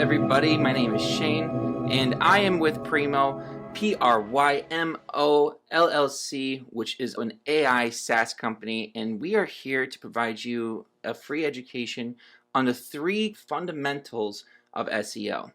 everybody? My name is Shane, and I am with Prymo, Prymo LLC, which is an AI SaaS company, and we are here to provide you a free education on the 3 fundamentals of SEO.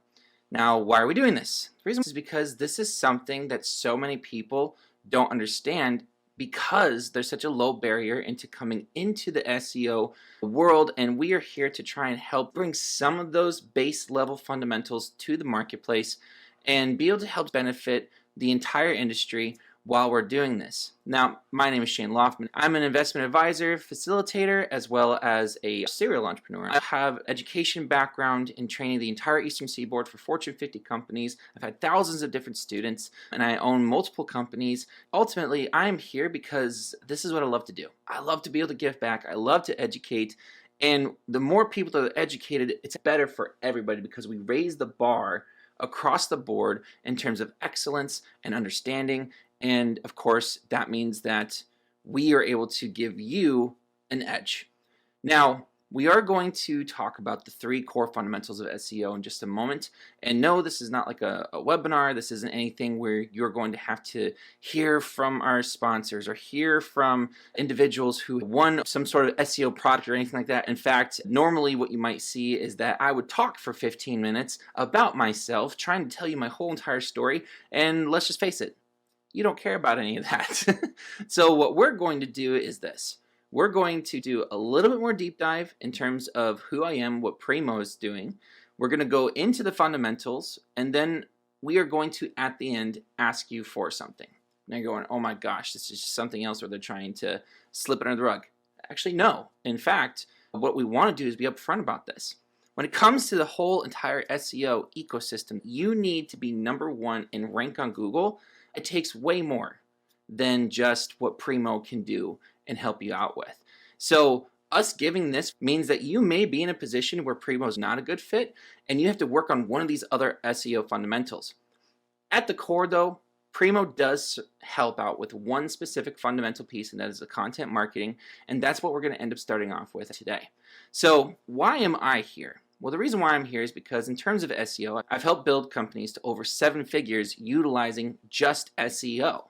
Now, why are we doing this? The reason is because this is something that so many people don't understand because there's such a low barrier into coming into the SEO world, and we are here to try and help bring some of those base level fundamentals to the marketplace and be able to help benefit the entire industry while we're doing this. Now, my name is Shane Loftman. I'm an investment advisor, facilitator, as well as a serial entrepreneur. I have education background in training the entire Eastern Seaboard for Fortune 50 companies. I've had thousands of different students, and I own multiple companies. Ultimately, I'm here because this is what I love to do. I love to be able to give back. I love to educate. And the more people that are educated, it's better for everybody because we raise the bar across the board in terms of excellence and understanding. And of course, that means that we are able to give you an edge. Now, we are going to talk about the 3 core fundamentals of SEO in just a moment. And no, this is not like a webinar. This isn't anything where you're going to have to hear from our sponsors or hear from individuals who won some sort of SEO product or anything like that. In fact, normally what you might see is that I would talk for 15 minutes about myself, trying to tell you my whole entire story. And let's just face it, you don't care about any of that. So what we're going to do is this. We're going to do a little bit more deep dive in terms of who I am, what Prymo is doing. We're going to go into the fundamentals, and then we are going to, at the end, ask you for something. Now you're going, oh my gosh, this is just something else where they're trying to slip it under the rug. Actually, no. In fact, what we want to do is be upfront about this. When it comes to the whole entire SEO ecosystem, you need to be #1 and rank on Google. It takes way more than just what Prymo can do and help you out with. So us giving this means that you may be in a position where Prymo is not a good fit and you have to work on one of these other SEO fundamentals. At the core though, Prymo does help out with one specific fundamental piece, and that is the content marketing, and that's what we're going to end up starting off with today. So why am I here? Well, the reason why I'm here is because in terms of SEO, I've helped build companies to over 7 figures utilizing just SEO.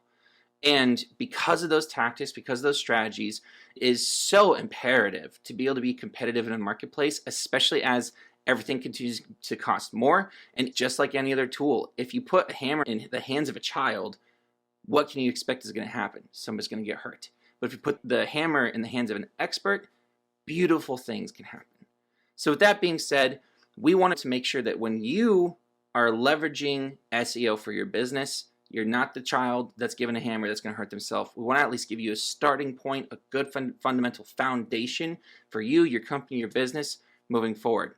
And because of those tactics, because of those strategies, it is so imperative to be able to be competitive in a marketplace, especially as everything continues to cost more. And just like any other tool, if you put a hammer in the hands of a child, what can you expect is going to happen? Somebody's going to get hurt. But if you put the hammer in the hands of an expert, beautiful things can happen. So with that being said, we wanted to make sure that when you are leveraging SEO for your business, you're not the child that's given a hammer that's going to hurt themselves. We want to at least give you a starting point, a good fundamental foundation for you, your company, your business moving forward.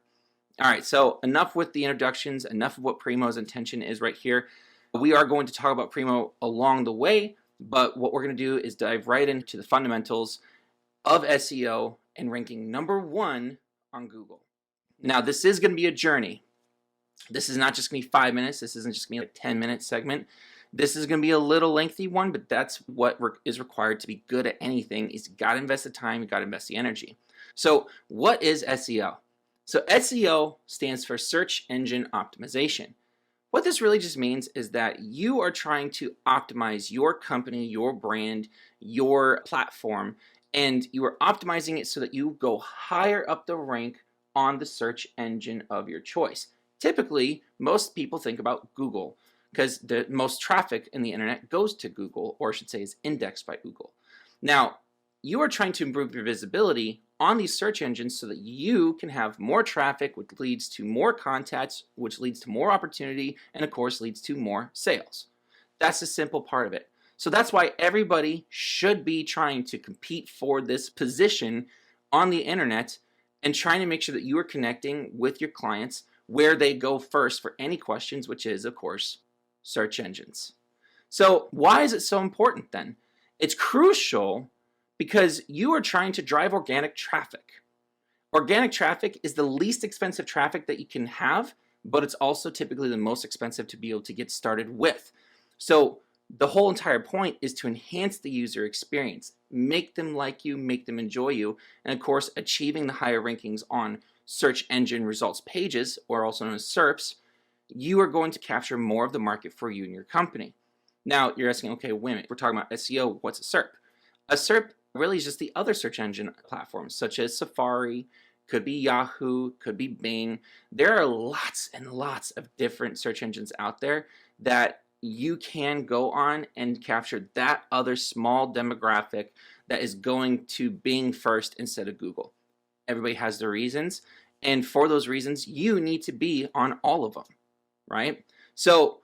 All right, so enough with the introductions, enough of what Prymo's intention is right here. We are going to talk about Prymo along the way, but what we're going to do is dive right into the fundamentals of SEO and ranking #1 on Google. Now, this is going to be a journey. This is not just going to be 5 minutes. This isn't just going to be a 10-minute segment. This is going to be a little lengthy one, but that's what is required to be good at anything. Is you got to invest the time, you got to invest the energy. So what is SEO? So SEO stands for search engine optimization. What this really just means is that you are trying to optimize your company, your brand, your platform, and you are optimizing it so that you go higher up the rank on the search engine of your choice. Typically, most people think about Google because the most traffic in the internet goes to Google, or I should say is indexed by Google. Now, you are trying to improve your visibility on these search engines so that you can have more traffic, which leads to more contacts, which leads to more opportunity, and of course leads to more sales. That's the simple part of it. So that's why everybody should be trying to compete for this position on the internet and trying to make sure that you are connecting with your clients where they go first for any questions, which is, of course, search engines. So why is it so important then? It's crucial because you are trying to drive organic traffic. Organic traffic is the least expensive traffic that you can have, but it's also typically the most expensive to be able to get started with. So the whole entire point is to enhance the user experience, make them like you, make them enjoy you, and of course achieving the higher rankings on search engine results pages, or also known as SERPs, you are going to capture more of the market for you and your company. Now, you're asking, okay, wait a minute, we're talking about SEO, what's a SERP? A SERP really is just the other search engine platforms, such as Safari, could be Yahoo, could be Bing. There are lots and lots of different search engines out there that you can go on and capture that other small demographic that is going to Bing first instead of Google. Everybody has their reasons, and for those reasons, you need to be on all of them, right? So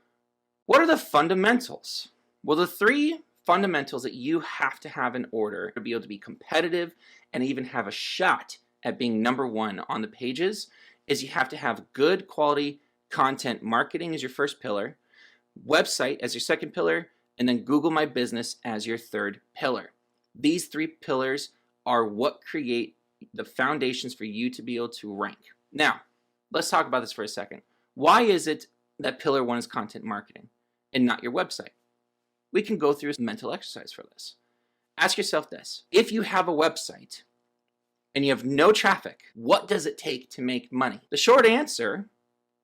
what are the fundamentals? Well, the three fundamentals that you have to have in order to be able to be competitive and even have a shot at being number one on the pages is you have to have good quality content marketing as your first pillar, website as your second pillar, and then Google My Business as your third pillar. These three pillars are what create the foundations for you to be able to rank. Now, let's talk about this for a second. Why is it that pillar one is content marketing and not your website? We can go through a mental exercise for this. Ask yourself this. If you have a website and you have no traffic, what does it take to make money? The short answer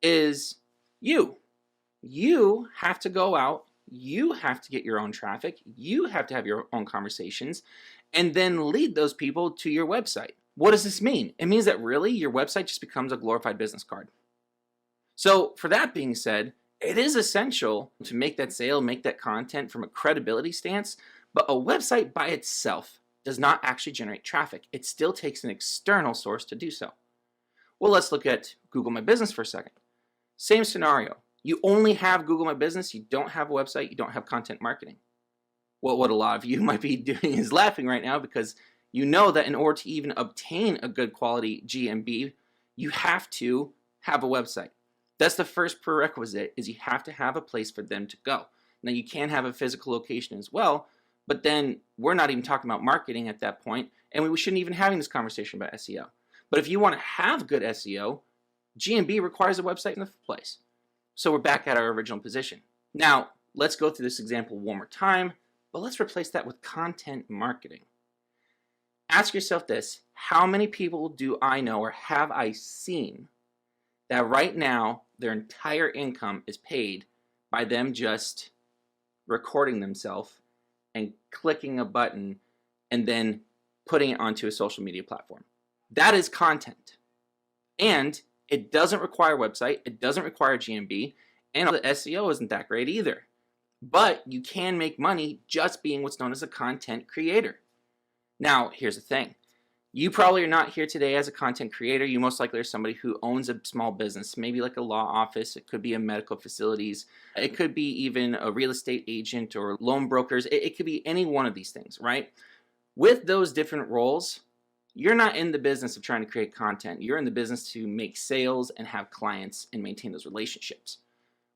is you. You have to go out, you have to get your own traffic, you have to have your own conversations, and then lead those people to your website. What does this mean? It means that really your website just becomes a glorified business card. So for that being said, it is essential to make that sale, make that content from a credibility stance, but a website by itself does not actually generate traffic. It still takes an external source to do so. Well, let's look at Google My Business for a second. Same scenario. You only have Google My Business, you don't have a website, you don't have content marketing. Well, what a lot of you might be doing is laughing right now because you know that in order to even obtain a good quality GMB, you have to have a website. That's the first prerequisite, is you have to have a place for them to go. Now, you can have a physical location as well, but then we're not even talking about marketing at that point, and we shouldn't even having this conversation about SEO. But if you want to have good SEO, GMB requires a website in the first place. So we're back at our original position. Now, let's go through this example one more time, but let's replace that with content marketing. Ask yourself this: how many people do I know or have I seen that right now their entire income is paid by them just recording themselves and clicking a button and then putting it onto a social media platform? That is content. And it doesn't require a website, it doesn't require GMB, and the SEO isn't that great either. But you can make money just being what's known as a content creator. Now, here's the thing. You probably are not here today as a content creator. You most likely are somebody who owns a small business, maybe like a law office. It could be a medical facilities. It could be even a real estate agent or loan brokers. It could be any one of these things, right? With those different roles, you're not in the business of trying to create content. You're in the business to make sales and have clients and maintain those relationships,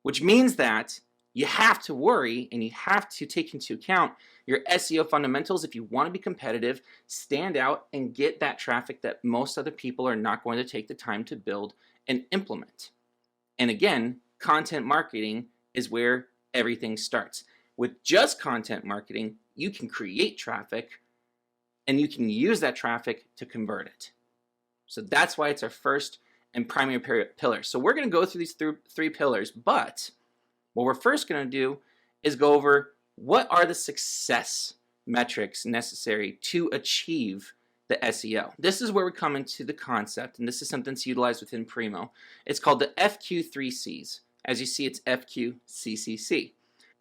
which means that you have to worry and you have to take into account your SEO fundamentals if you want to be competitive, stand out, and get that traffic that most other people are not going to take the time to build and implement. And again, content marketing is where everything starts. With just content marketing, you can create traffic and you can use that traffic to convert it. So that's why it's our first and primary pillar. So we're going to go through these three pillars, but what we're first going to do is go over what are the success metrics necessary to achieve the SEO. This is where we come into the concept, and this is something that's utilized within Prymo. It's called the FQ3Cs. As you see, it's FQCCC.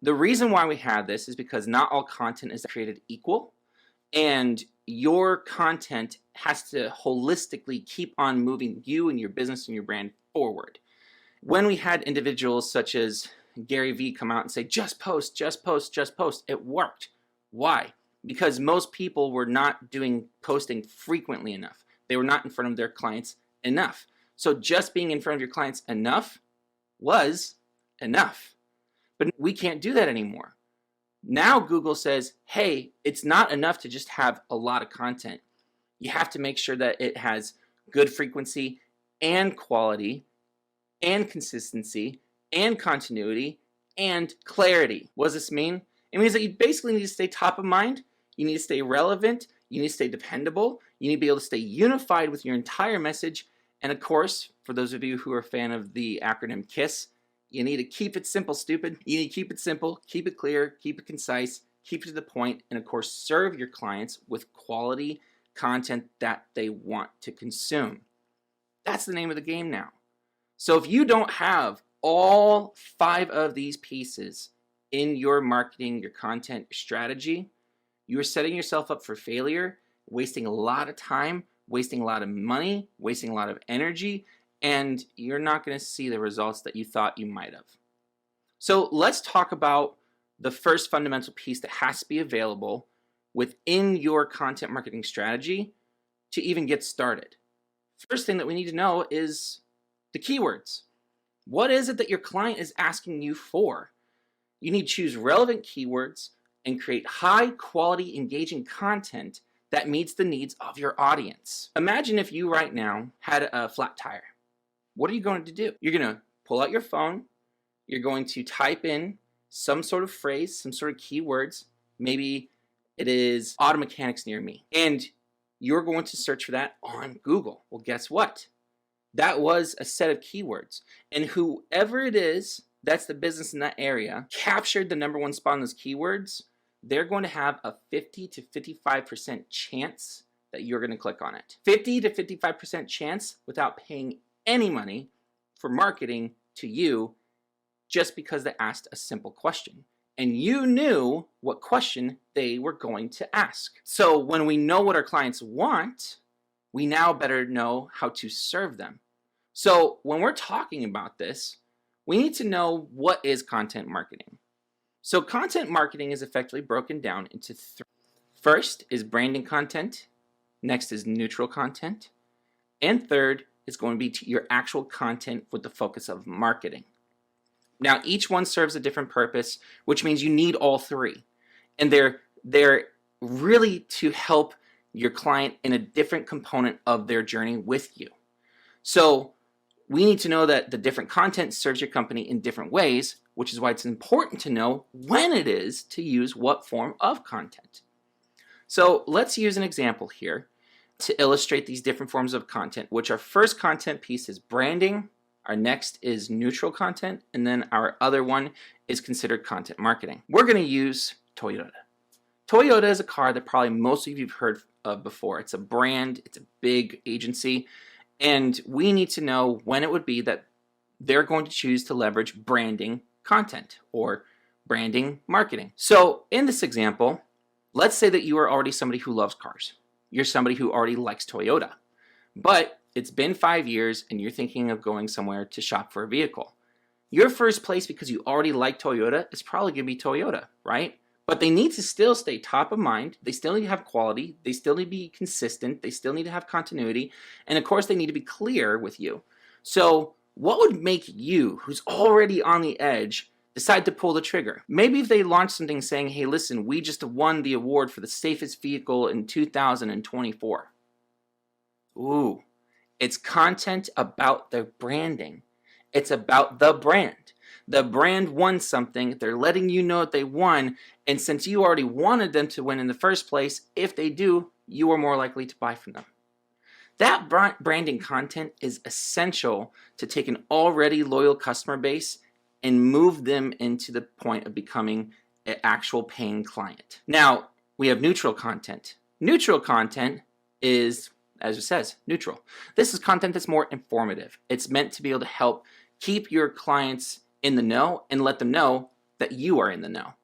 The reason why we have this is because not all content is created equal, and your content has to holistically keep on moving you and your business and your brand forward. When we had individuals such as Gary Vee come out and say, just post, just post, just post, it worked. Why? Because most people were not posting frequently enough. They were not in front of their clients enough. So just being in front of your clients enough was enough. But we can't do that anymore. Now Google says, hey, it's not enough to just have a lot of content. You have to make sure that it has good frequency and quality and consistency and continuity and clarity. What does this mean? It means that you basically need to stay top of mind, you need to stay relevant, you need to stay dependable, you need to be able to stay unified with your entire message, And of course, for those of you who are a fan of the acronym KISS, you need to keep it simple, stupid. You need to keep it simple, keep it clear, keep it concise, keep it to the point, and of course, serve your clients with quality content that they want to consume. That's the name of the game now. So if you don't have all 5 of these pieces in your marketing, your content strategy, you are setting yourself up for failure, wasting a lot of time, wasting a lot of money, wasting a lot of energy, and you're not going to see the results that you thought you might have. So let's talk about the first fundamental piece that has to be available within your content marketing strategy to even get started. First thing that we need to know is the keywords. What is it that your client is asking you for? You need to choose relevant keywords and create high quality, engaging content that meets the needs of your audience. Imagine if you right now had a flat tire. What are you going to do? You're going to pull out your phone. You're going to type in some sort of phrase, some sort of keywords. Maybe it is auto mechanics near me. And you're going to search for that on Google. Well, guess what? That was a set of keywords. And whoever it is, that's the business in that area, captured the #1 spot on those keywords, they're going to have a 50 to 55% chance that you're going to click on it. 50 to 55% chance without paying any money for marketing to you just because they asked a simple question. And you knew what question they were going to ask. So when we know what our clients want, we now better know how to serve them. So when we're talking about this, we need to know what is content marketing. So content marketing is effectively broken down into 3. First is branding content. Next is neutral content. And third is going to be your actual content with the focus of marketing. Now, each one serves a different purpose, which means you need all 3. And they're really to help your client in a different component of their journey with you. So we need to know that the different content serves your company in different ways, which is why it's important to know when it is to use what form of content. So let's use an example here to illustrate these different forms of content, which our first content piece is branding, our next is neutral content, and then our other one is considered content marketing. We're going to use Toyota. Toyota is a car that probably most of you have heard of before. It's a brand, it's a big agency, and we need to know when it would be that they're going to choose to leverage branding content or branding marketing. So in this example, let's say that you are already somebody who loves cars. You're somebody who already likes Toyota, but it's been 5 years and you're thinking of going somewhere to shop for a vehicle. Your first place, because you already like Toyota, is probably going to be Toyota, right? But they need to still stay top of mind. They still need to have quality. They still need to be consistent. They still need to have continuity. And of course, they need to be clear with you. So what would make you, who's already on the edge, decide to pull the trigger? Maybe if they launch something saying, hey, listen, we just won the award for the safest vehicle in 2024. Ooh, it's content about their branding. It's about the brand. The brand won something. They're letting you know that they won. And since you already wanted them to win in the first place, if they do, you are more likely to buy from them. That branding content is essential to take an already loyal customer base and move them into the point of becoming an actual paying client. Now, we have neutral content. Neutral content is, as it says, neutral. This is content that's more informative. It's meant to be able to help keep your clients in the know and let them know that you are in the know.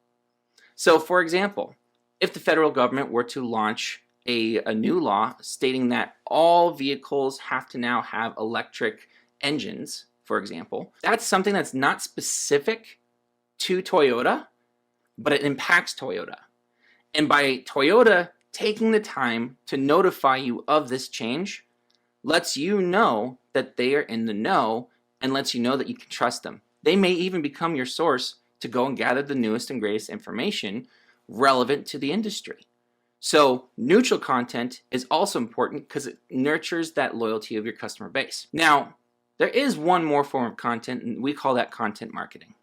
So, for example, if the federal government were to launch a new law stating that all vehicles have to now have electric engines, for example, that's something that's not specific to Toyota, but it impacts Toyota. And by Toyota taking the time to notify you of this change, lets you know that they are in the know and lets you know that you can trust them. They may even become your source to go and gather the newest and greatest information relevant to the industry. So neutral content is also important because it nurtures that loyalty of your customer base. Now, there is one more form of content, and we call that content marketing.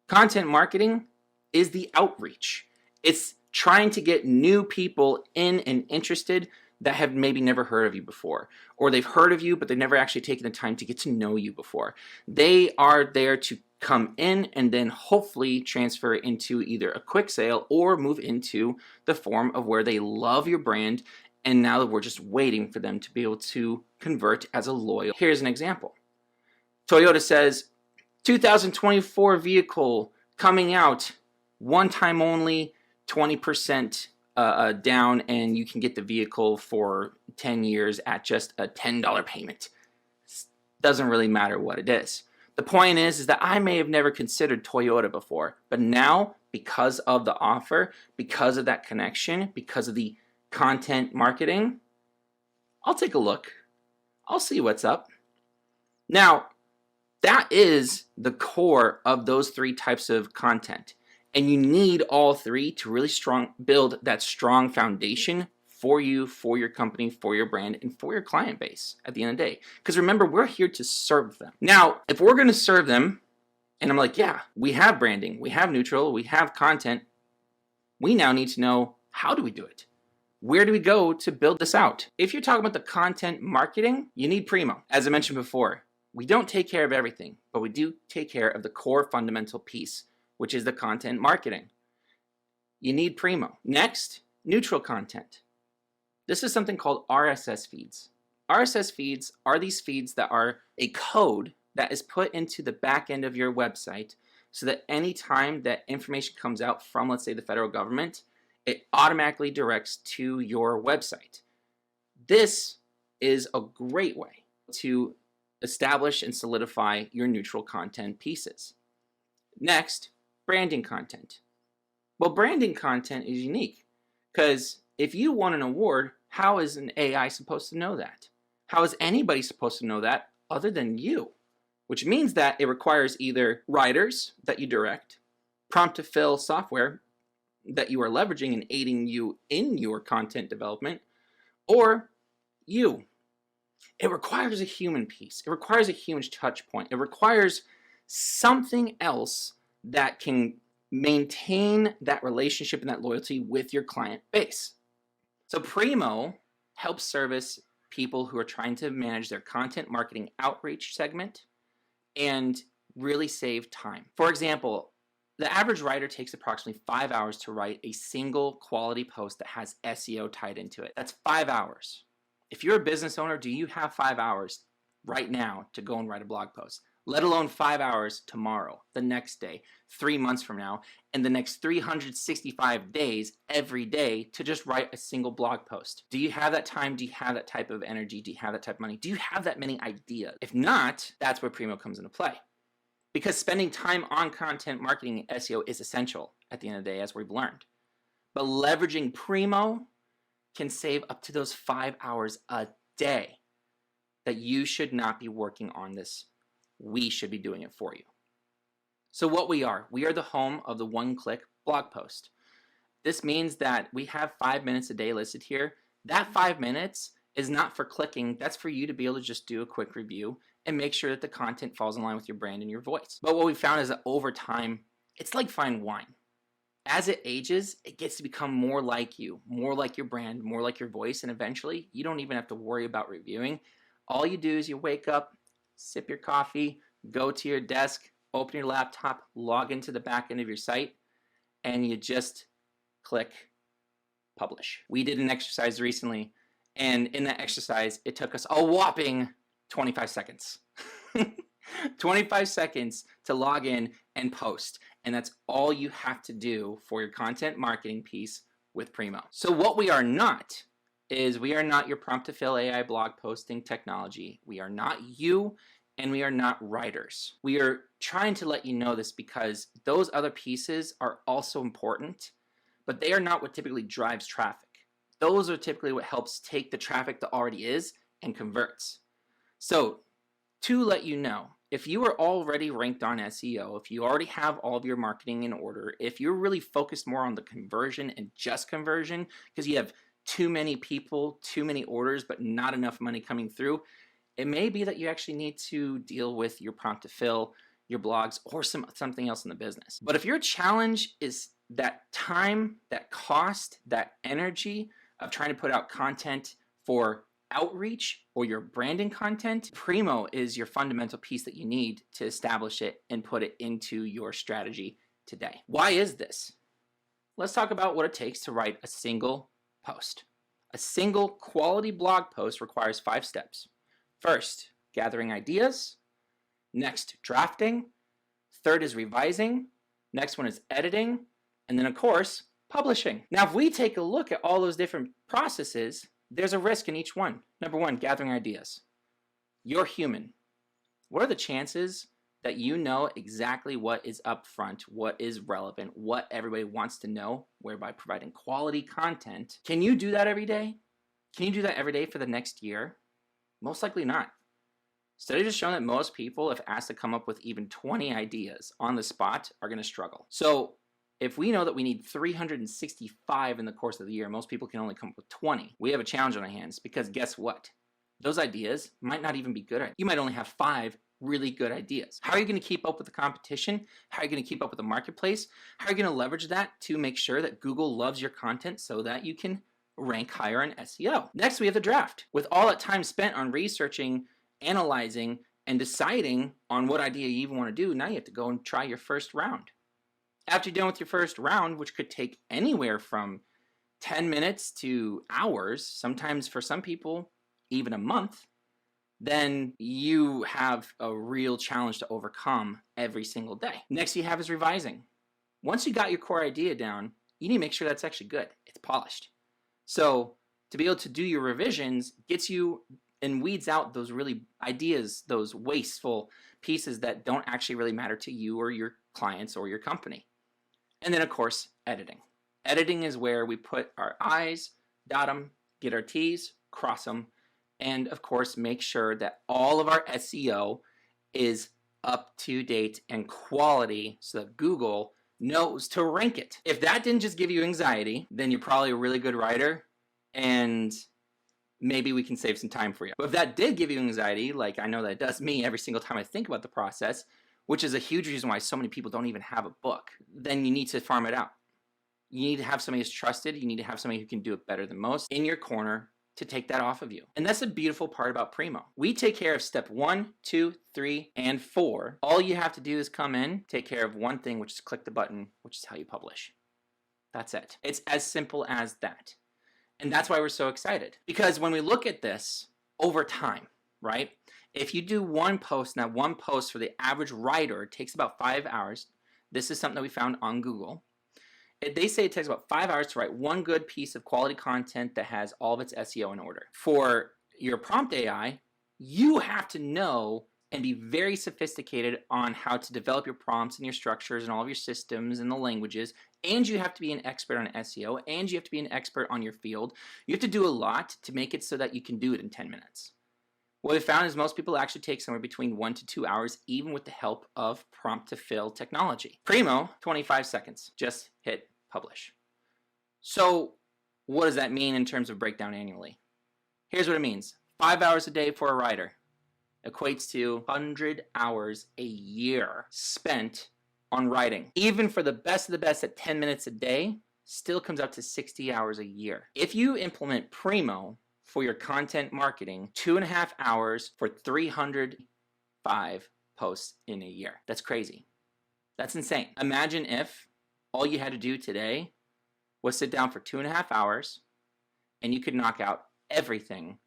Content marketing is the outreach. It's trying to get new people in and interested that have maybe never heard of you before, or they've heard of you, but they've never actually taken the time to get to know you before. They are there to come in and then hopefully transfer into either a quick sale or move into the form of where they love your brand, and now we're just waiting for them to be able to convert as a loyal. Here's an example. Toyota says 2024 vehicle coming out, one time only, 20% down, and you can get the vehicle for 10 years at just a $10 payment. Doesn't really matter what it is. The point is that I may have never considered Toyota before, but now, because of the offer, because of that connection, because of the content marketing, I'll take a look. I'll see what's up. Now, that is the core of those three types of content. And you need all three to really build that strong foundation for you, for your company, for your brand, and for your client base at the end of the day. Because remember, we're here to serve them. Now, if we're going to serve them, and I'm like, yeah, we have branding, we have neutral, we have content, we now need to know, how do we do it? Where do we go to build this out? If you're talking about the content marketing, you need Prymo. As I mentioned before, we don't take care of everything, but we do take care of the core fundamental piece, which is the content marketing. You need Prymo. Next, neutral content. This is something called RSS feeds. RSS feeds are these feeds that are a code that is put into the back end of your website so that any time that information comes out from, let's say, the federal government, it automatically directs to your website. This is a great way to establish and solidify your neutral content pieces. Next, branding content. Well, branding content is unique because if you won an award, how is an AI supposed to know that? How is anybody supposed to know that other than you? Which means that it requires either writers that you direct, prompt to fill software that you are leveraging and aiding you in your content development, or you. It requires a human piece. It requires a human touch point. It requires something else that can maintain that relationship and that loyalty with your client base. So Prymo helps service people who are trying to manage their content marketing outreach segment and really save time. For example, the average writer takes approximately 5 hours to write a single quality post that has SEO tied into it. That's 5 hours. If you're a business owner, do you have 5 hours right now to go and write a blog post? Let alone 5 hours tomorrow, the next day, 3 months from now, and the next 365 days every day to just write a single blog post. Do you have that time? Do you have that type of energy? Do you have that type of money? Do you have that many ideas? If not, that's where Prymo comes into play. Because spending time on content marketing and SEO is essential at the end of the day, as we've learned. But leveraging Prymo can save up to those 5 hours a day that you should not be working on this. We should be doing it for you. So what we are the home of the one-click blog post. This means that we have 5 minutes a day listed here. That 5 minutes is not for clicking. That's for you to be able to just do a quick review and make sure that the content falls in line with your brand and your voice. But what we found is that over time, it's like fine wine. As it ages, it gets to become more like you, more like your brand, more like your voice, and eventually you don't even have to worry about reviewing. All you do is you wake up, sip your coffee, go to your desk, open your laptop, log into the back end of your site, and you just click publish. We did an exercise recently, and in that exercise, it took us a whopping 25 seconds. 25 seconds to log in and post. And that's all you have to do for your content marketing piece with Prymo. So what we are not is we are not your prompt to fill AI blog posting technology. We are not you, and we are not writers. We are trying to let you know this because those other pieces are also important, but they are not what typically drives traffic. Those are typically what helps take the traffic that already is and converts. So to let you know, if you are already ranked on SEO, if you already have all of your marketing in order, if you're really focused more on the conversion and just conversion because you have too many people, too many orders, but not enough money coming through, it may be that you actually need to deal with your prompt to fill, your blogs, or something else in the business. But if your challenge is that time, that cost, that energy of trying to put out content For outreach or your branding content, Prymo is your fundamental piece that you need to establish it and put it into your strategy today. Why is this? Let's talk about what it takes to write a single post. A single quality blog post requires 5 steps. First, gathering ideas. Next, drafting. Third is revising. Next one is editing. And then, of course, publishing. Now, if we take a look at all those different processes, there's a risk in each one. Number one, gathering ideas. You're human. What are the chances that you know exactly what is up front, what is relevant, what everybody wants to know, whereby providing quality content? Can you do that every day? Can you do that every day for the next year? Most likely not. Studies have shown that most people, if asked to come up with even 20 ideas on the spot, are going to struggle. So if we know that we need 365 in the course of the year, most people can only come up with 20. We have a challenge on our hands because guess what? Those ideas might not even be good. You might only have 5 really good ideas. How are you going to keep up with the competition? How are you going to keep up with the marketplace? How are you going to leverage that to make sure that Google loves your content so that you can rank higher in SEO? Next, we have the draft. With all that time spent on researching, analyzing, and deciding on what idea you even want to do, now you have to go and try your first round. After you're done with your first round, which could take anywhere from 10 minutes to hours, sometimes for some people, even a month, then you have a real challenge to overcome every single day. Next you have is revising. Once you got your core idea down, you need to make sure that's actually good. It's polished. So to be able to do your revisions gets you and weeds out those really ideas, those wasteful pieces that don't actually really matter to you or your clients or your company. And then, of course, editing. Editing is where we put our I's, dot them, get our T's, cross them, and, of course, make sure that all of our SEO is up to date and quality so that Google knows to rank it. If that didn't just give you anxiety, then you're probably a really good writer, and maybe we can save some time for you. But if that did give you anxiety, like I know that it does me every single time I think about the process, which is a huge reason why so many people don't even have a book, then you need to farm it out. You need to have somebody who's trusted. You need to have somebody who can do it better than most in your corner to take that off of you. And that's the beautiful part about Prymo. We take care of step 1, 2, 3, and 4. All you have to do is come in, take care of one thing, which is click the button, which is how you publish. That's it. It's as simple as that. And that's why we're so excited. Because when we look at this over time, right? If you do one post, now one post for the average writer, it takes about 5 hours. This is something that we found on Google. They say it takes about 5 hours to write one good piece of quality content that has all of its SEO in order. For your prompt AI, you have to know and be very sophisticated on how to develop your prompts and your structures and all of your systems and the languages, and you have to be an expert on SEO, and you have to be an expert on your field. You have to do a lot to make it so that you can do it in 10 minutes. What we found is most people actually take somewhere between 1 to 2 hours, even with the help of prompt-to-fill technology. Prymo, 25 seconds. Just hit publish. So what does that mean in terms of breakdown annually? Here's what it means. 5 hours a day for a writer equates to 100 hours a year spent on writing. Even for the best of the best at 10 minutes a day, still comes up to 60 hours a year. If you implement Prymo for your content marketing, 2.5 hours for 305 posts in a year. That's crazy. That's insane. Imagine if all you had to do today was sit down for 2.5 hours and you could knock out everything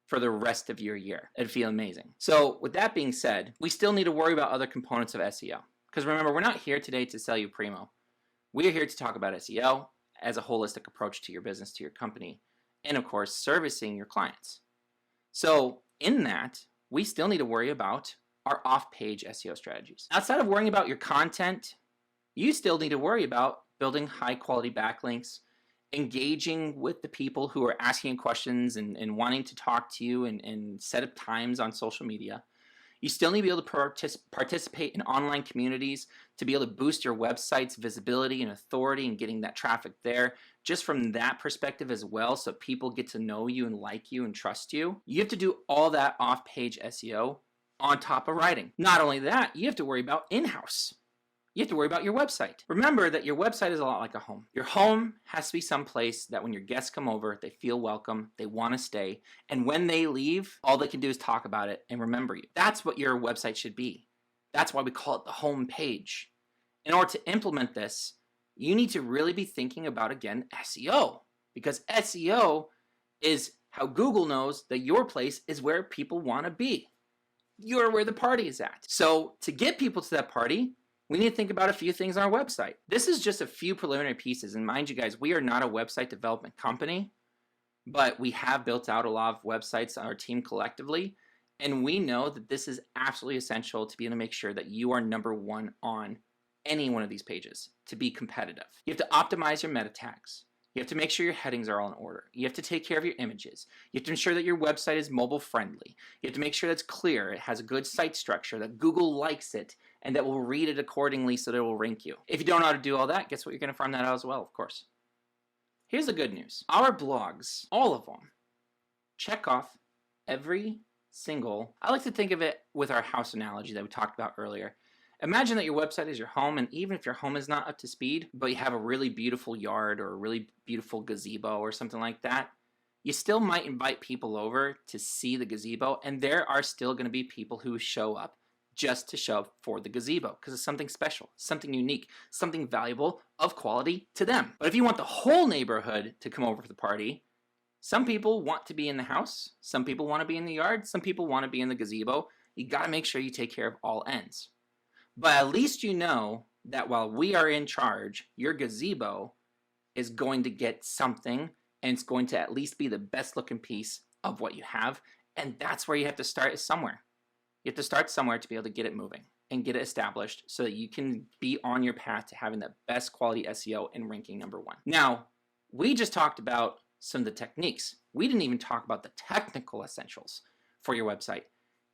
for the rest of your year. It'd feel amazing. So with that being said, we still need to worry about other components of SEO. Because remember, we're not here today to sell you Prymo. We're here to talk about SEO as a holistic approach to your business, to your company, and of course, servicing your clients. So in that, we still need to worry about our off-page SEO strategies. Outside of worrying about your content, you still need to worry about building high-quality backlinks, engaging with the people who are asking questions and wanting to talk to you and set up times on social media. You still need to be able to participate in online communities to be able to boost your website's visibility and authority and getting that traffic there just from that perspective as well, so people get to know you and like you and trust you. You have to do all that off-page SEO on top of writing. Not only that, you have to worry about in-house. You have to worry about your website. Remember that your website is a lot like a home. Your home has to be someplace that when your guests come over, they feel welcome, they want to stay, and when they leave, all they can do is talk about it and remember you. That's what your website should be. That's why we call it the home page. In order to implement this, you need to really be thinking about, again, SEO, because SEO is how Google knows that your place is where people want to be. You're where the party is at. So to get people to that party, we need to think about a few things on our website. This is just a few preliminary pieces, and mind you guys, we are not a website development company, but we have built out a lot of websites on our team collectively, and we know that this is absolutely essential to be able to make sure that you are number one on any one of these pages to be competitive. You have to optimize your meta tags. You have to make sure your headings are all in order. You have to take care of your images. You have to ensure that your website is mobile friendly. You have to make sure that's clear, it has a good site structure, that Google likes it, and that will read it accordingly so that it will rank you. If you don't know how to do all that, guess what? You're going to farm that out as well, of course. Here's the good news. Our blogs, all of them, check off every single, I like to think of it with our house analogy that we talked about earlier. Imagine that your website is your home, and even if your home is not up to speed, but you have a really beautiful yard or a really beautiful gazebo or something like that, you still might invite people over to see the gazebo, and there are still going to be people who show up just to show up for the gazebo because it's something special, something unique, something valuable, of quality to them. But if you want the whole neighborhood to come over for the party, some people want to be in the house, some people want to be in the yard, some people want to be in the gazebo. You got to make sure you take care of all ends. But at least you know that while we are in charge, your gazebo is going to get something, and it's going to at least be the best looking piece of what you have. And that's where you have to start, is somewhere. You have to start somewhere to be able to get it moving and get it established so that you can be on your path to having the best quality SEO and ranking number one. Now, we just talked about some of the techniques. We didn't even talk about the technical essentials for your website.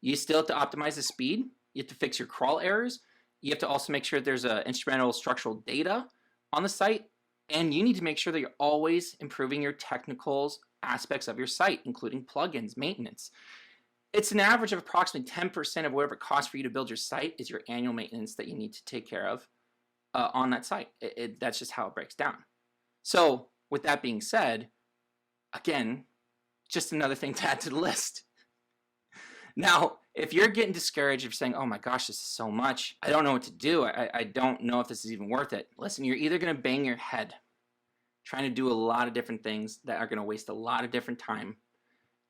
You still have to optimize the speed. You have to fix your crawl errors. You have to also make sure there's instrumental structural data on the site, and you need to make sure that you're always improving your technical aspects of your site, including plugins, maintenance. It's an average of approximately 10% of whatever it costs for you to build your site is your annual maintenance that you need to take care of on that site. That's just how it breaks down. So with that being said, again, just another thing to add to the list. Now, if you're getting discouraged, if you're saying, oh my gosh, this is so much, I don't know what to do, I don't know if this is even worth it. Listen, you're either going to bang your head trying to do a lot of different things that are going to waste a lot of different time,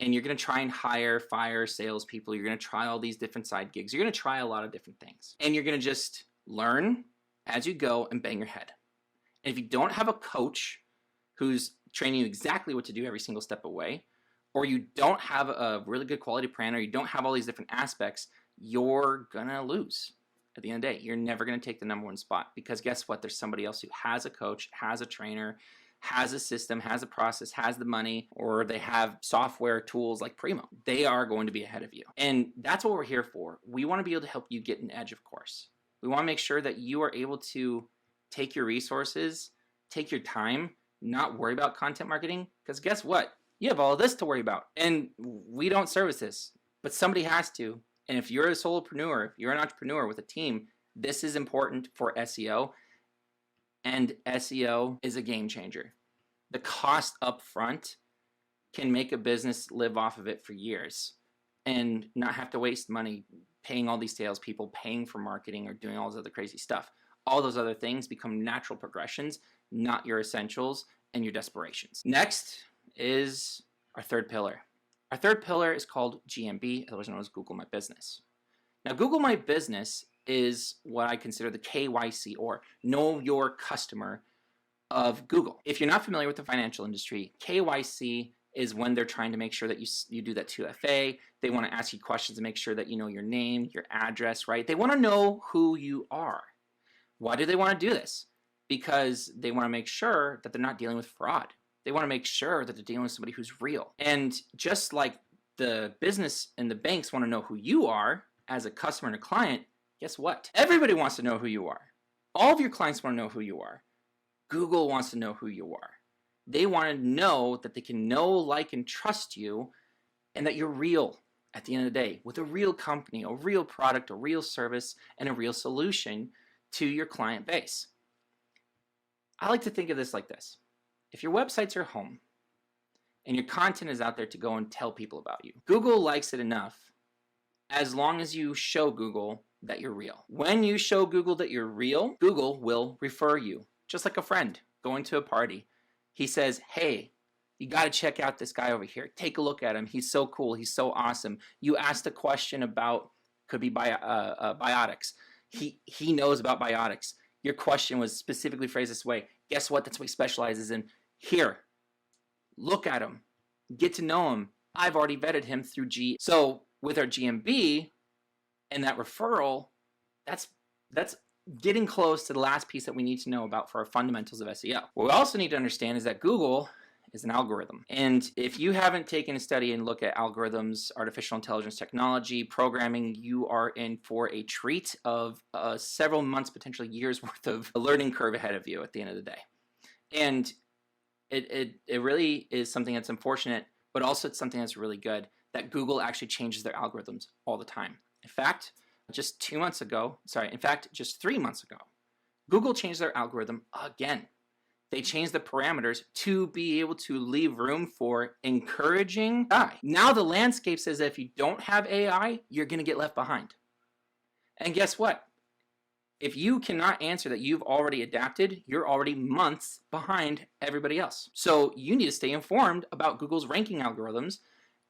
and you're going to try and fire salespeople, you're going to try all these different side gigs, you're going to try a lot of different things, and you're going to just learn as you go and bang your head. And if you don't have a coach who's training you exactly what to do every single step away, or you don't have a really good quality plan, or you don't have all these different aspects, you're gonna lose. At the end of the day, you're never gonna take the number one spot, because guess what? There's somebody else who has a coach, has a trainer, has a system, has a process, has the money, or they have software tools like Prymo. They are going to be ahead of you. And that's what we're here for. We wanna be able to help you get an edge, of course. We wanna make sure that you are able to take your resources, take your time, not worry about content marketing, because guess what? You have all of this to worry about, and we don't service this, but somebody has to. And if you're a solopreneur, if you're an entrepreneur with a team, this is important for SEO, and SEO is a game changer. The cost up front can make a business live off of it for years and not have to waste money paying all these salespeople, paying for marketing, or doing all this other crazy stuff. All those other things become natural progressions, not your essentials and your desperations. Next is our third pillar. Our third pillar is called GMB, otherwise known as Google My Business. Now, Google My Business is what I consider the KYC, or Know Your Customer, of Google. If you're not familiar with the financial industry, KYC is when they're trying to make sure that you do that 2FA. They want to ask you questions to make sure that you know your name, your address, right? They want to know who you are. Why do they want to do this? Because they want to make sure that they're not dealing with fraud. They want to make sure that they're dealing with somebody who's real. And just like the business and the banks want to know who you are as a customer and a client, guess what? Everybody wants to know who you are. All of your clients want to know who you are. Google wants to know who you are. They want to know that they can know, like, and trust you, and that you're real at the end of the day, with a real company, a real product, a real service, and a real solution to your client base. I like to think of this like this. If your website's your home and your content is out there to go and tell people about you, Google likes it enough as long as you show Google that you're real. When you show Google that you're real, Google will refer you, just like a friend going to a party. He says, hey, you got to check out this guy over here. Take a look at him. He's so cool. He's so awesome. You asked a question about, could be biotics. He knows about biotics. Your question was specifically phrased this way. Guess what? That's what he specializes in. Here, look at him. Get to know him. I've already vetted him through G. So with our GMB and that referral, that's getting close to the last piece that we need to know about for our fundamentals of SEO. What we also need to understand is that Google is an algorithm. And if you haven't taken a study and look at algorithms, artificial intelligence technology, programming, you are in for a treat of several months, potentially years worth of a learning curve ahead of you at the end of the day. And it really is something that's unfortunate, but also it's something that's really good that Google actually changes their algorithms all the time. In fact, just 3 months ago, Google changed their algorithm again. They changed the parameters to be able to leave room for encouraging AI. Now the landscape says that if you don't have AI, you're going to get left behind. And guess what? If you cannot answer that you've already adapted, you're already months behind everybody else. So you need to stay informed about Google's ranking algorithms,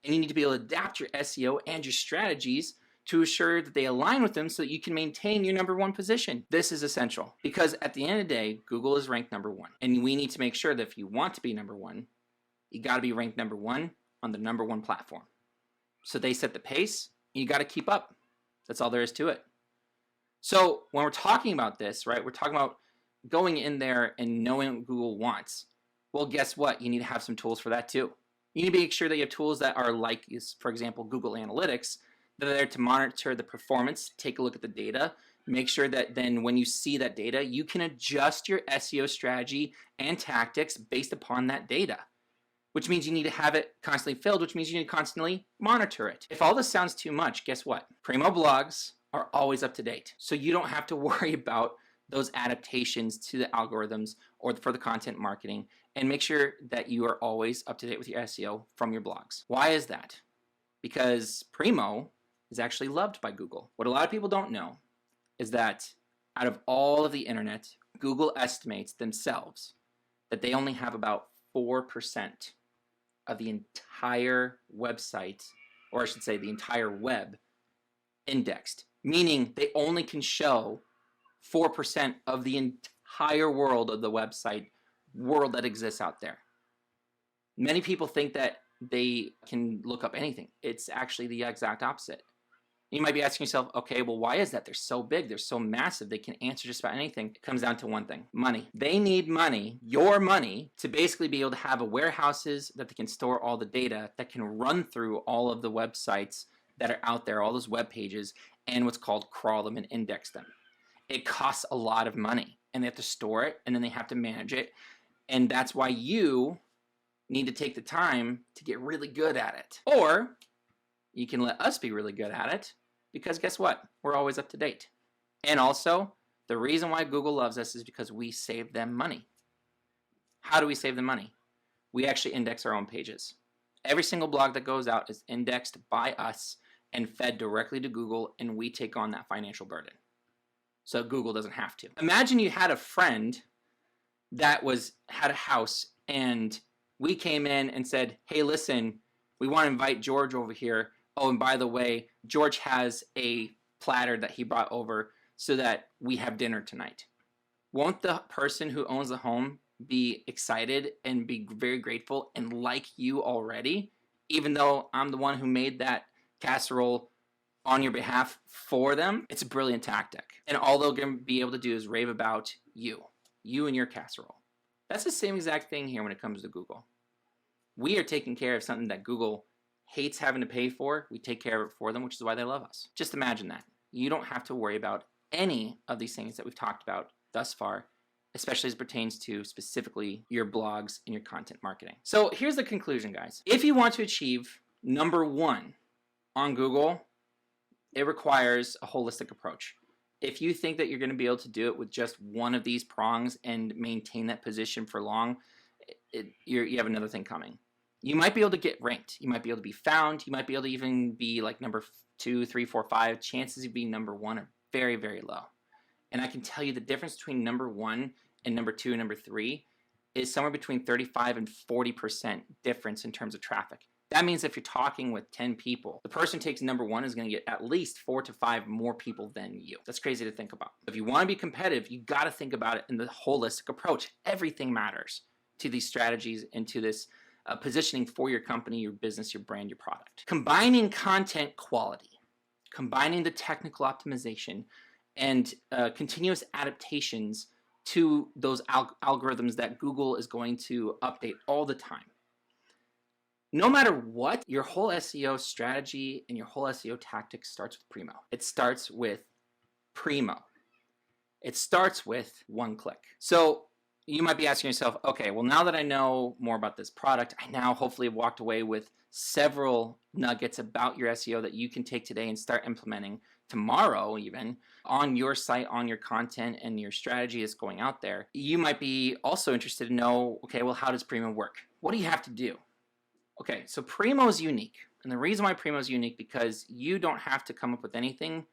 and you need to be able to adapt your SEO and your strategies to assure that they align with them so that you can maintain your #1 position. This is essential because at the end of the day, Google is ranked #1. And we need to make sure that if you want to be #1, you got to be ranked #1 on the #1 platform. So they set the pace, and you got to keep up. That's all there is to it. So when we're talking about this, right, we're talking about going in there and knowing what Google wants. Well, guess what? You need to have some tools for that too. You need to make sure that you have tools that are like, for example, Google Analytics, that are there to monitor the performance, take a look at the data, make sure that then when you see that data, you can adjust your SEO strategy and tactics based upon that data, which means you need to have it constantly filled, which means you need to constantly monitor it. If all this sounds too much, guess what? Prymo blogs are always up to date. So you don't have to worry about those adaptations to the algorithms or for the content marketing, and make sure that you are always up to date with your SEO from your blogs. Why is that? Because Prymo is actually loved by Google. What a lot of people don't know is that out of all of the internet, Google estimates themselves that they only have about 4% of the entire website, or I should say the entire web, indexed. Meaning they only can show 4% of the entire world of the website world that exists out there. Many people think that they can look up anything. It's actually the exact opposite. You might be asking yourself, okay, well, why is that? They're so big, they're so massive, they can answer just about anything. It comes down to one thing: money. They need money, your money, to basically be able to have warehouses that they can store all the data, that can run through all of the websites that are out there, all those web pages, and what's called crawl them and index them. It costs a lot of money, and they have to store it, and then they have to manage it, and that's why you need to take the time to get really good at it. Or you can let us be really good at it, because guess what? We're always up to date. And also, the reason why Google loves us is because we save them money. How do we save them money? We actually index our own pages. Every single blog that goes out is indexed by us and fed directly to Google, and we take on that financial burden. So Google doesn't have to. Imagine you had a friend that had a house, and we came in and said, hey, listen, we want to invite George over here. Oh, and by the way, George has a platter that he brought over so that we have dinner tonight. Won't the person who owns the home be excited and be very grateful and like you already, even though I'm the one who made that casserole on your behalf for them? It's a brilliant tactic. And all they're going to be able to do is rave about you and your casserole. That's the same exact thing here when it comes to Google. We are taking care of something that Google hates having to pay for. We take care of it for them, which is why they love us. Just imagine that. You don't have to worry about any of these things that we've talked about thus far, especially as it pertains to specifically your blogs and your content marketing. So here's the conclusion, guys. If you want to achieve #1 on Google, it requires a holistic approach. if you think that you're going to be able to do it with just one of these prongs and maintain that position for long, you have another thing coming. You might be able to get ranked. You might be able to be found. You might be able to even be like number 2, 3, 4, 5. Chances of being number 1 are very, very low. And I can tell you the difference between number 1 and number 2 and number 3 is somewhere between 35 and 40% difference in terms of traffic. That means if you're talking with 10 people, the person who takes number 1 is going to get at least 4 to 5 more people than you. That's crazy to think about. If you want to be competitive, you got to think about it in the holistic approach. Everything matters to these strategies and to this positioning for your company, your business, your brand, your product. Combining content quality, combining the technical optimization, and continuous adaptations to those algorithms that Google is going to update all the time. No matter what, your whole SEO strategy and your whole SEO tactics starts with Prymo. It starts with Prymo. It starts with one click. So you might be asking yourself, okay, well, now that I know more about this product, I now hopefully have walked away with several nuggets about your SEO that you can take today and start implementing tomorrow even on your site, on your content, and your strategy is going out there. You might be also interested to know, okay, well, how does Prymo work? What do you have to do? Okay, so Prymo is unique. And the reason why Prymo is unique because you don't have to come up with anything.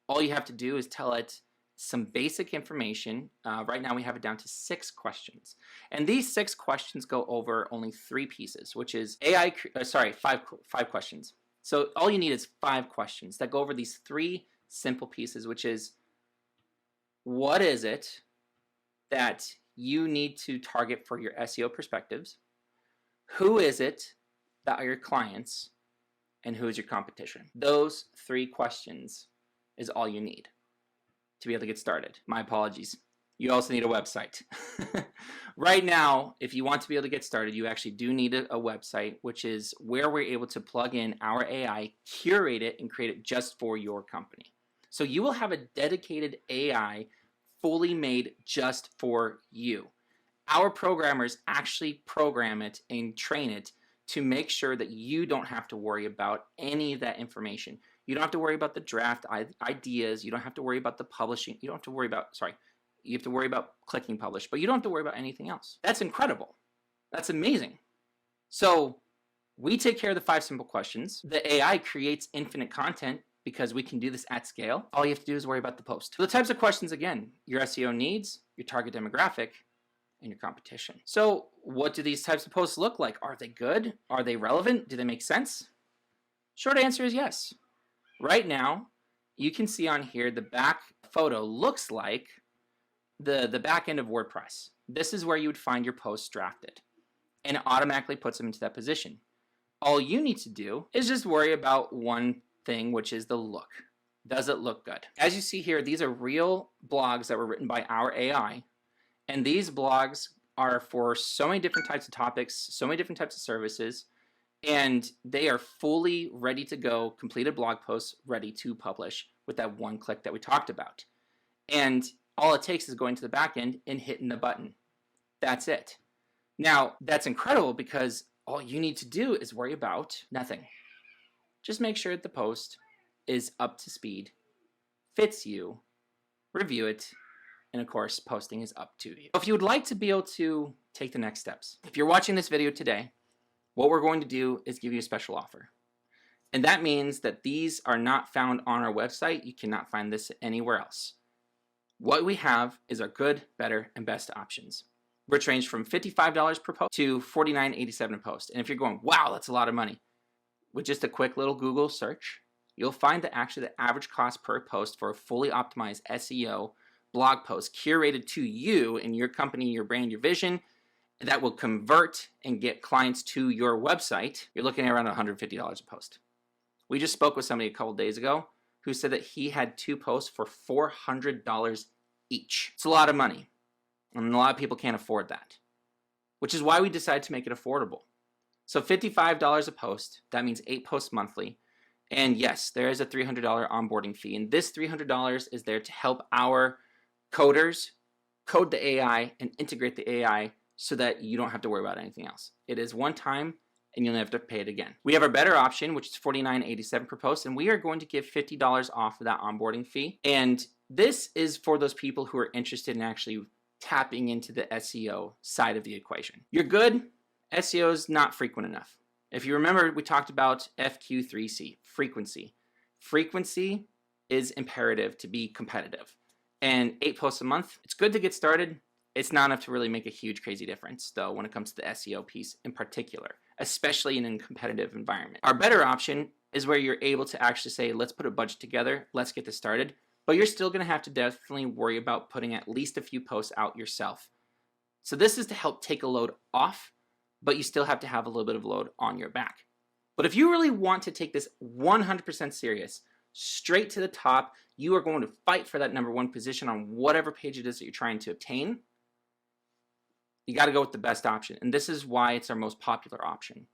All you have to do is tell it some basic information. Right now we have it down to 6 questions. And these 6 questions go over only 3 pieces, which is five questions. So all you need is 5 questions that go over these 3 simple pieces, which is, what is it that you need to target for your SEO perspectives? Who is it that are your clients? And who is your competition? Those 3 questions is all you need to be able to get started. My apologies. You also need a website. Right now, if you want to be able to get started, you actually do need a website, which is where we're able to plug in our AI, curate it, and create it just for your company. So you will have a dedicated AI fully made just for you. Our programmers actually program it and train it to make sure that you don't have to worry about any of that information. You don't have to worry about the draft ideas. You don't have to worry about the publishing. You don't have to worry about, you have to worry about clicking publish, but you don't have to worry about anything else. That's incredible. That's amazing. So we take care of the 5 simple questions. The AI creates infinite content because we can do this at scale. All you have to do is worry about the post. So the types of questions, again, your SEO needs, your target demographic, and your competition. So what do these types of posts look like? Are they good? Are they relevant? Do they make sense? Short answer is yes. Right now, you can see on here the back photo looks like the back end of WordPress. This is where you would find your posts drafted, and it automatically puts them into that position. All you need to do is just worry about one thing, which is the look. Does it look good? As you see here, these are real blogs that were written by our AI, and these blogs are for so many different types of topics, so many different types of services, and they are fully ready to go, completed blog posts ready to publish with that one click that we talked about. And all it takes is going to the back end and hitting the button. That's it. Now, that's incredible because all you need to do is worry about nothing. Just make sure that the post is up to speed, fits you, review it, and of course, posting is up to you. If you would like to be able to take the next steps, if you're watching this video today, what we're going to do is give you a special offer. And that means that these are not found on our website. You cannot find this anywhere else. What we have is our good, better, and best options, which range from $55 per post to $49.87 a post. And if you're going, wow, that's a lot of money, with just a quick little Google search, you'll find that actually the average cost per post for a fully optimized SEO blog post curated to you and your company, your brand, your vision, that will convert and get clients to your website, you're looking at around $150 a post. We just spoke with somebody a couple days ago who said that he had 2 posts for $400 each. It's a lot of money, and a lot of people can't afford that, which is why we decided to make it affordable. So $55 a post, that means 8 posts monthly. And yes, there is a $300 onboarding fee, and this $300 is there to help our coders code the AI and integrate the AI so that you don't have to worry about anything else. It is one time, and you'll never have to pay it again. We have our better option, which is $49.87 per post, and we are going to give $50 off of that onboarding fee. And this is for those people who are interested in actually tapping into the SEO side of the equation. You're good. SEO is not frequent enough. If you remember, we talked about FQ3C, frequency. Frequency is imperative to be competitive. And 8 posts a month, it's good to get started. It's not enough to really make a huge, crazy difference, though, when it comes to the SEO piece in particular, especially in a competitive environment. Our better option is where you're able to actually say, let's put a budget together, let's get this started, but you're still going to have to definitely worry about putting at least a few posts out yourself. So this is to help take a load off, but you still have to have a little bit of load on your back. But if you really want to take this 100% serious, straight to the top, you are going to fight for that #1 position on whatever page it is that you're trying to obtain, you got to go with the best option. And this is why it's our most popular option.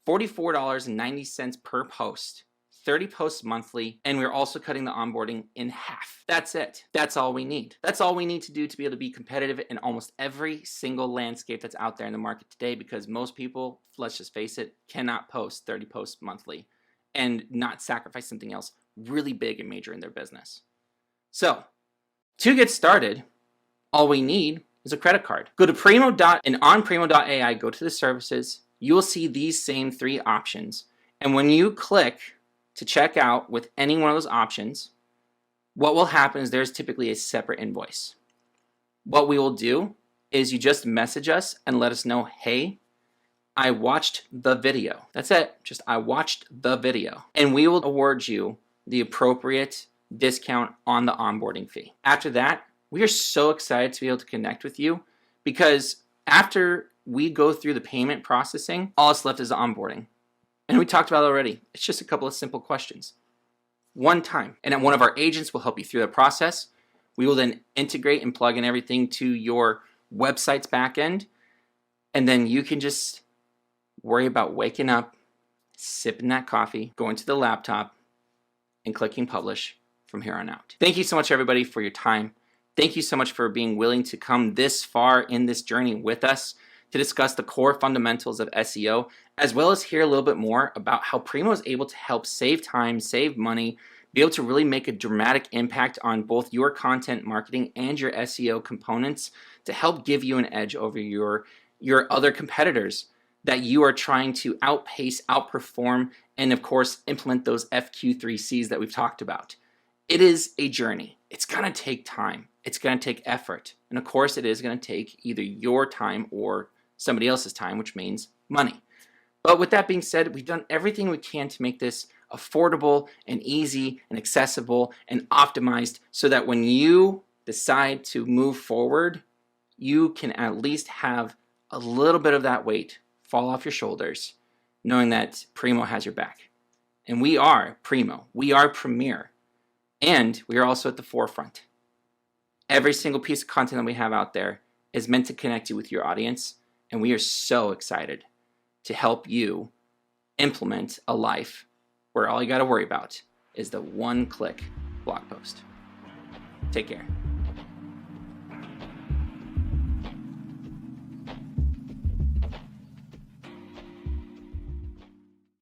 $44.90 per post, 30 posts monthly, and we're also cutting the onboarding in half. That's it. That's all we need. That's all we need to do to be able to be competitive in almost every single landscape that's out there in the market today, because most people, let's just face it, cannot post 30 posts monthly and not sacrifice something else really big and major in their business. So, to get started, all we need is a credit card. Go to Prymo and on Prymo.ai, go to the services. You will see these same 3 options. And when you click to check out with any one of those options, what will happen is there's typically a separate invoice. What we will do is you just message us and let us know, hey, I watched the video. That's it. Just I watched the video. And we will award you the appropriate discount on the onboarding fee. After that, we are so excited to be able to connect with you, because after we go through the payment processing, all that's left is the onboarding. And we talked about it already. It's just a couple of simple questions. One time. And then one of our agents will help you through the process. We will then integrate and plug in everything to your website's backend. And then you can just worry about waking up, sipping that coffee, going to the laptop, and clicking publish from here on out. Thank you so much, everybody, for your time. Thank you so much for being willing to come this far in this journey with us to discuss the core fundamentals of SEO, as well as hear a little bit more about how Prymo is able to help save time, save money, be able to really make a dramatic impact on both your content marketing and your SEO components to help give you an edge over your other competitors that you are trying to outpace, outperform, and of course, implement those FQ3Cs that we've talked about. It is a journey. It's gonna take time. It's gonna take effort. And of course, it is gonna take either your time or somebody else's time, which means money. But with that being said, we've done everything we can to make this affordable and easy and accessible and optimized so that when you decide to move forward, you can at least have a little bit of that weight fall off your shoulders, knowing that Prymo has your back. And we are Prymo. We are premier. And we are also at the forefront. Every single piece of content that we have out there is meant to connect you with your audience, and we are so excited to help you implement a life where all you got to worry about is the one-click blog post. Take care.